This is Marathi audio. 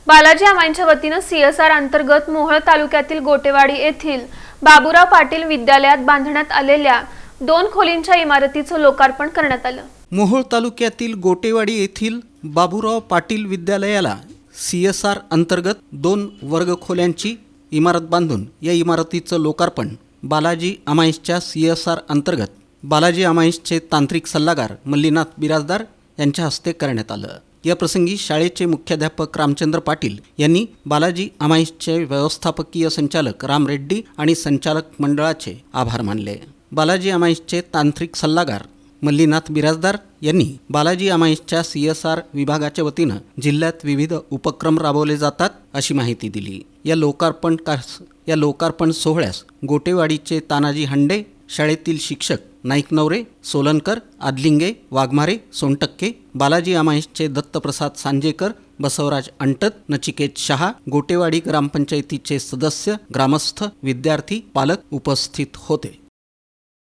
बालाजी आमांच्या वतीने सीएसआर अंतर्गत मोहोळ तालुक्यातील गोटेवाडी येथील बाबूराव पाटील विद्यालयात बांधण्यात आलेल्या 2 खोलींच्या इमारतीचं लोकार्पण करण्यात आलं। मोहोळ तालुक्यातील गोटेवाडी येथील बाबूराव पाटील विद्यालयाला सीएसआर अंतर्गत 2 वर्गखोल्यांची इमारत बांधून या इमारतीचं लोकार्पण बालाजी आमांच्या सीएसआर अंतर्गत बालाजी आमांचे तांत्रिक सल्लागार मल्लीनाथ बिराजदार यांच्या हस्ते करण्यात आलं। या प्रसंगी शाळेचे मुख्याध्यापक रामचंद्र पाटील यांनी बालाजी आमांचे व्यवस्थापकीय संचालक राम रेड्डी आणि संचालक मंडळाचे आभार मानले। बालाजी आमांचे तांत्रिक सल्लागार मल्लीनाथ बिराजदार यांनी बालाजी आमांच्या सीएसआर विभागाच्या वतीनं जिल्ह्यात विविध उपक्रम राबवले जातात अशी माहिती दिली। या लोकार्पण सोहळ्यास गोटेवाडीचे तानाजी हंडे, शाळेतील शिक्षक नाईक नवरे, सोलनकर, आदलिंगे, वाघमारे, सोनटक्के, बालाजी आमांचे दत्तप्रसाद सांजेकर, बसवराज अंटत, नचिकेत शहा, गोटेवाडी ग्रामपंचायतीचे सदस्य, ग्रामस्थ, विद्यार्थी, पालक उपस्थित होते।